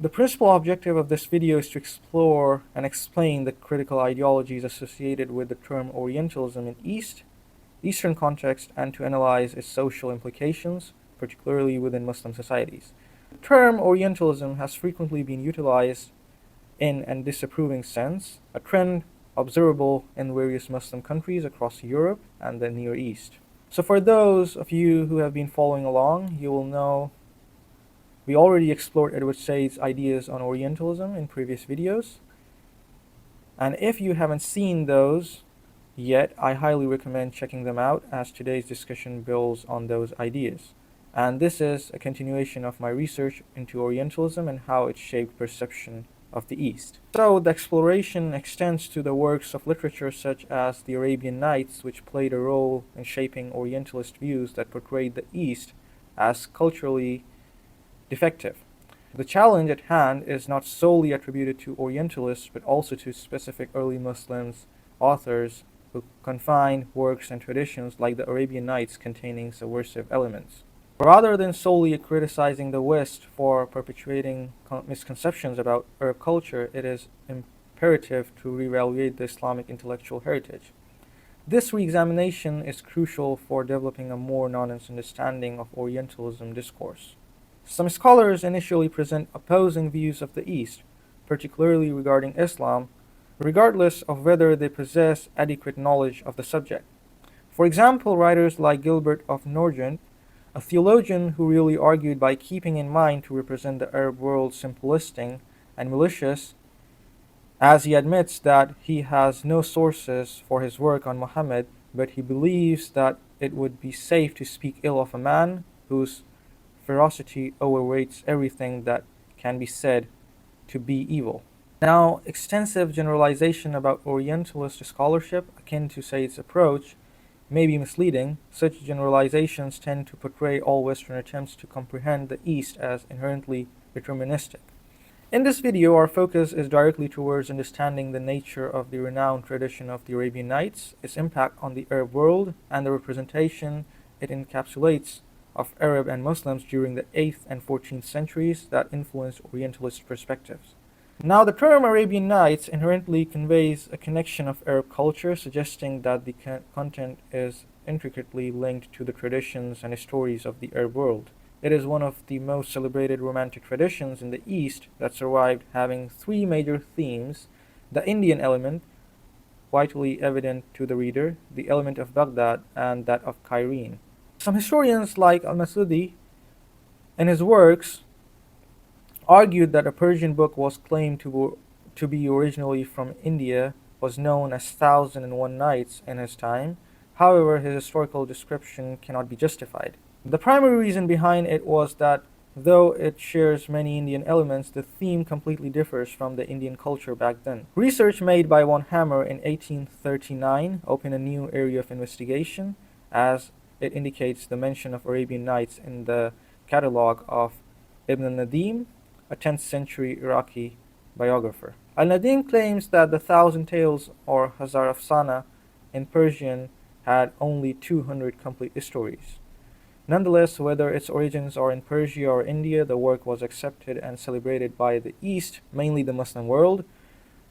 The principal objective of this video is to explore and explain the critical ideologies associated with the term Orientalism in Eastern context, and to analyze its social implications, particularly within Muslim societies. The term Orientalism has frequently been utilized in a disapproving sense, a trend observable in various Muslim countries across Europe and the Near East. So for those of you who have been following along, you will know we already explored Edward Said's ideas on Orientalism in previous videos. And if you haven't seen those yet, I highly recommend checking them out, as today's discussion builds on those ideas. And this is a continuation of my research into Orientalism and how it shaped perception of the East. So the exploration extends to the works of literature such as the Arabian Nights, which played a role in shaping Orientalist views that portrayed the East as culturally defective. The challenge at hand is not solely attributed to Orientalists, but also to specific early Muslims, authors who confined works and traditions like the Arabian Nights containing subversive elements. Rather than solely criticizing the West for perpetuating misconceptions about Arab culture, it is imperative to reevaluate the Islamic intellectual heritage. This re-examination is crucial for developing a more nuanced understanding of Orientalism discourse. Some scholars initially present opposing views of the East, particularly regarding Islam, regardless of whether they possess adequate knowledge of the subject. For example, writers like Gilbert of Nogent, a theologian who really argued by keeping in mind to represent the Arab world simplistic and malicious, as he admits that he has no sources for his work on Muhammad, but he believes that it would be safe to speak ill of a man whose ferocity overweights everything that can be said to be evil. Now, extensive generalization about Orientalist scholarship, akin to Said's approach, may be misleading. Such generalizations tend to portray all Western attempts to comprehend the East as inherently deterministic. In this video, our focus is directly towards understanding the nature of the renowned tradition of the Arabian Nights, its impact on the Arab world, and the representation it encapsulates of Arab and Muslims during the 8th and 14th centuries that influenced Orientalist perspectives. Now, the term Arabian Nights inherently conveys a connection of Arab culture, suggesting that the content is intricately linked to the traditions and stories of the Arab world. It is one of the most celebrated romantic traditions in the East that survived, having three major themes: the Indian element, vitally evident to the reader, the element of Baghdad, and that of Cairene. Some historians like al-Masudi, in his works, argued that a Persian book was claimed to be originally from India, was known as Thousand and One Nights in his time. However, his historical description cannot be justified. The primary reason behind it was that though it shares many Indian elements, the theme completely differs from the Indian culture back then. Research made by von Hammer in 1839 opened a new area of investigation, as it indicates the mention of Arabian Nights in the catalogue of Ibn al-Nadim, a 10th century Iraqi biographer. Al-Nadim claims that the Thousand Tales, or Hazar Afsana in Persian, had only 200 complete stories. Nonetheless, whether its origins are in Persia or India, the work was accepted and celebrated by the East, mainly the Muslim world,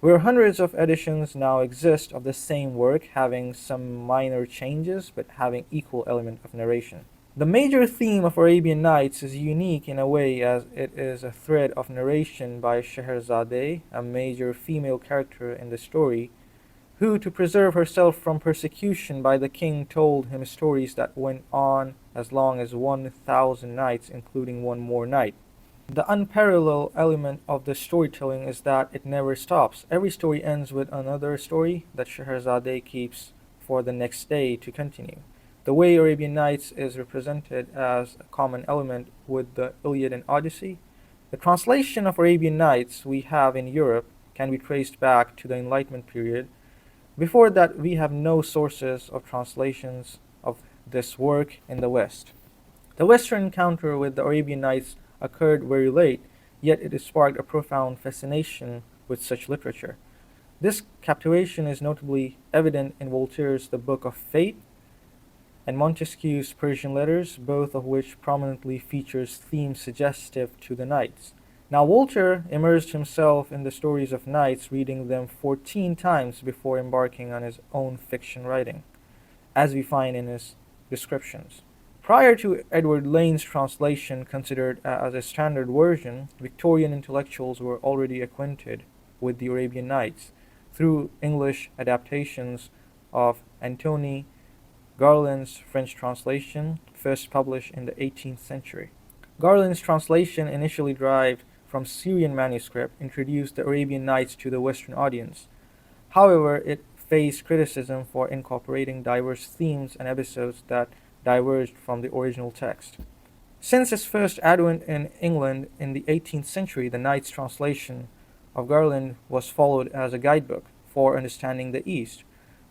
where hundreds of editions now exist of the same work, having some minor changes but having equal element of narration. The major theme of Arabian Nights is unique in a way, as it is a thread of narration by Scheherazade, a major female character in the story, who, to preserve herself from persecution by the king, told him stories that went on as long as 1,000 nights, including one more night. The unparalleled element of the storytelling is that it never stops. Every story ends with another story that Scheherazade keeps for the next day to continue. The way Arabian Nights is represented as a common element with the Iliad and Odyssey. The translation of Arabian Nights we have in Europe can be traced back to the Enlightenment period. Before that, we have no sources of translations of this work in the West. The Western encounter with the Arabian Nights occurred very late, yet it sparked a profound fascination with such literature. This captivation is notably evident in Voltaire's The Book of Fate and Montesquieu's Persian Letters, both of which prominently features themes suggestive to the Nights. Now, Walter immersed himself in the stories of knights, reading them 14 times before embarking on his own fiction writing, as we find in his descriptions. Prior to Edward Lane's translation, considered as a standard version, Victorian intellectuals were already acquainted with the Arabian Nights through English adaptations of Antony Garland's French translation, first published in the 18th century. Garland's translation, initially derived from Syrian manuscript, introduced the Arabian Nights to the Western audience. However, it faced criticism for incorporating diverse themes and episodes that diverged from the original text. Since its first advent in England in the 18th century, the Knight's translation of Garland was followed as a guidebook for understanding the East,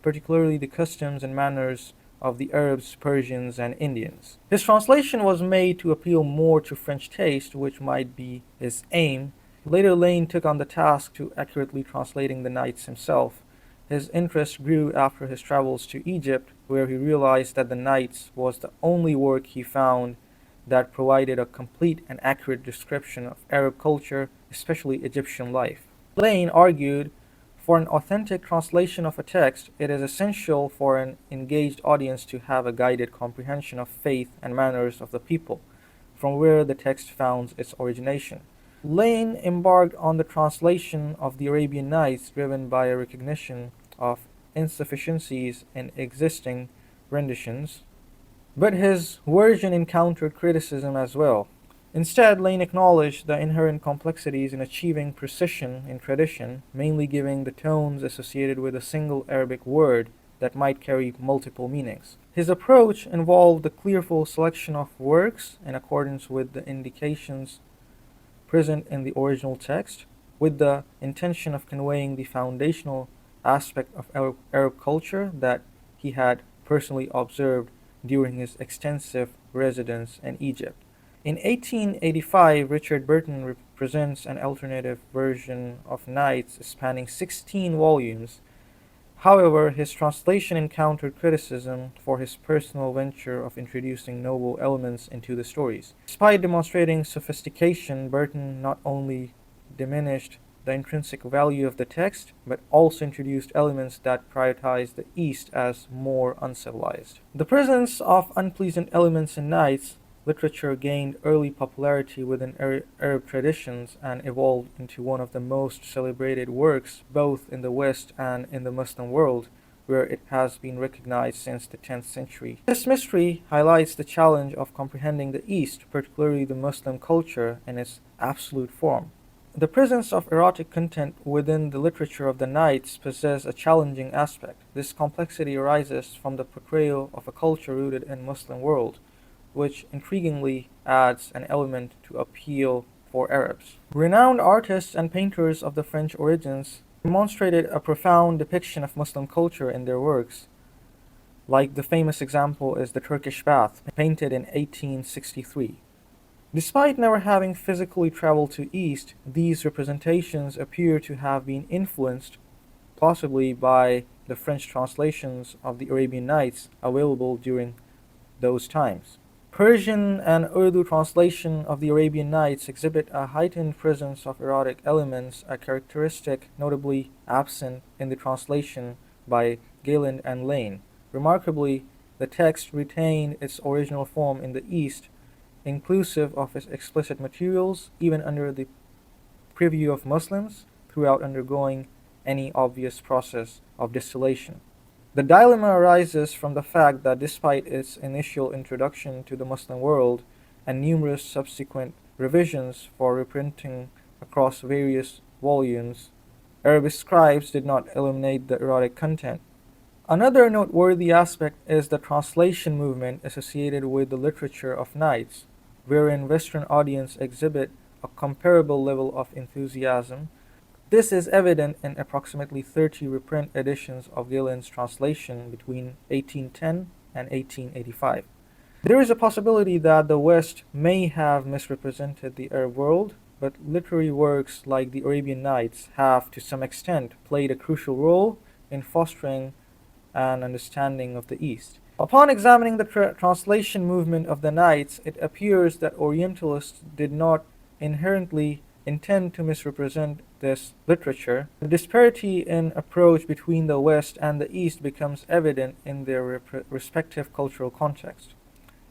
particularly the customs and manners of the Arabs, Persians, and Indians. His translation was made to appeal more to French taste, which might be his aim. Later, Lane took on the task to accurately translating the Knights himself. His interest grew after his travels to Egypt, where he realized that the Knights was the only work he found that provided a complete and accurate description of Arab culture, especially Egyptian life. Lane argued, for an authentic translation of a text, it is essential for an engaged audience to have a guided comprehension of faith and manners of the people, from where the text found its origination. Lane embarked on the translation of the Arabian Nights driven by a recognition of insufficiencies in existing renditions, but his version encountered criticism as well. Instead, Lane acknowledged the inherent complexities in achieving precision in tradition, mainly giving the tones associated with a single Arabic word that might carry multiple meanings. His approach involved the careful selection of works in accordance with the indications present in the original text, with the intention of conveying the foundational aspect of Arab culture that he had personally observed during his extensive residence in Egypt. In 1885, Richard Burton presents an alternative version of Knights spanning 16 volumes. However, his translation encountered criticism for his personal venture of introducing novel elements into the stories. Despite demonstrating sophistication, Burton not only diminished the intrinsic value of the text, but also introduced elements that prioritized the East as more uncivilized. The presence of unpleasant elements in Knights literature gained early popularity within Arab traditions and evolved into one of the most celebrated works both in the West and in the Muslim world, where it has been recognized since the 10th century. This mystery highlights the challenge of comprehending the East, particularly the Muslim culture, in its absolute form. The presence of erotic content within the literature of the Knights possesses a challenging aspect. This complexity arises from the portrayal of a culture rooted in Muslim world, which intriguingly adds an element to appeal for Arabs. Renowned artists and painters of the French origins demonstrated a profound depiction of Muslim culture in their works. Like the famous example is the Turkish bath, painted in 1863. Despite never having physically traveled to East, these representations appear to have been influenced, possibly by the French translations of the Arabian Nights available during those times. Persian and Urdu translation of the Arabian Nights exhibit a heightened presence of erotic elements, a characteristic notably absent in the translation by Galen and Lane. Remarkably, the text retained its original form in the East, inclusive of its explicit materials, even under the purview of Muslims, without undergoing any obvious process of distillation. The dilemma arises from the fact that despite its initial introduction to the Muslim world and numerous subsequent revisions for reprinting across various volumes, Arabic scribes did not eliminate the erotic content. Another noteworthy aspect is the translation movement associated with the literature of Knights, wherein Western audiences exhibit a comparable level of enthusiasm. This is evident in approximately 30 reprint editions of Galen's translation between 1810 and 1885. There is a possibility that the West may have misrepresented the Arab world, but literary works like the Arabian Nights have, to some extent, played a crucial role in fostering an understanding of the East. Upon examining the translation movement of the Knights, it appears that Orientalists did not inherently intend to misrepresent this literature. The disparity in approach between the West and the East becomes evident in their respective cultural context.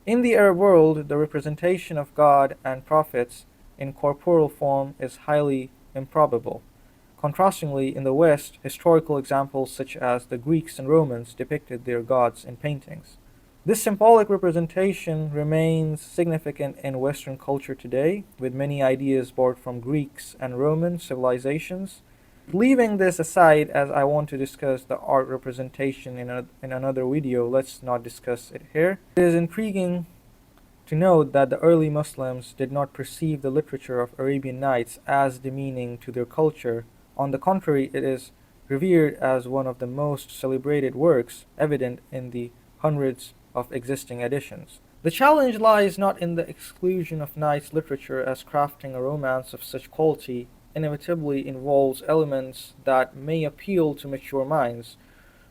In the Arab world, the representation of God and prophets in corporeal form is highly improbable. Contrastingly, in the West, historical examples such as the Greeks and Romans depicted their gods in paintings. This symbolic representation remains significant in Western culture today, with many ideas borrowed from Greeks and Roman civilizations. Leaving this aside, as I want to discuss the art representation in another video, let's not discuss it here. It is intriguing to note that the early Muslims did not perceive the literature of Arabian Nights as demeaning to their culture. On the contrary, it is revered as one of the most celebrated works, evident in the hundreds of existing editions. The challenge lies not in the exclusion of Knight's literature, as crafting a romance of such quality inevitably involves elements that may appeal to mature minds.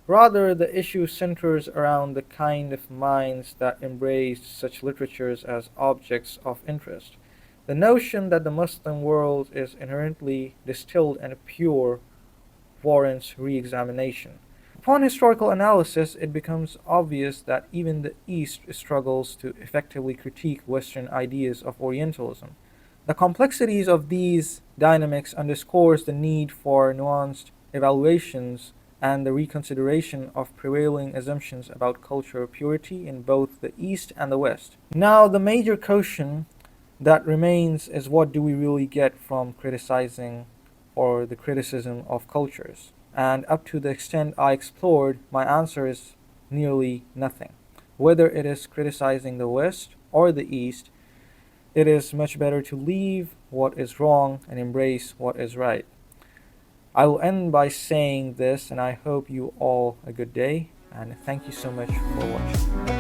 Rather, the issue centers around the kind of minds that embraced such literatures as objects of interest. The notion that the Muslim world is inherently distilled and pure warrants re-examination. Upon historical analysis, it becomes obvious that even the East struggles to effectively critique Western ideas of Orientalism. The complexities of these dynamics underscores the need for nuanced evaluations and the reconsideration of prevailing assumptions about cultural purity in both the East and the West. Now, the major question that remains is, what do we really get from criticizing or the criticism of cultures? And up to the extent I explored, my answer is nearly nothing. Whether it is criticizing the West or the East, it is much better to leave what is wrong and embrace what is right. I will end by saying this, and I hope you all a good day, and thank you so much for watching.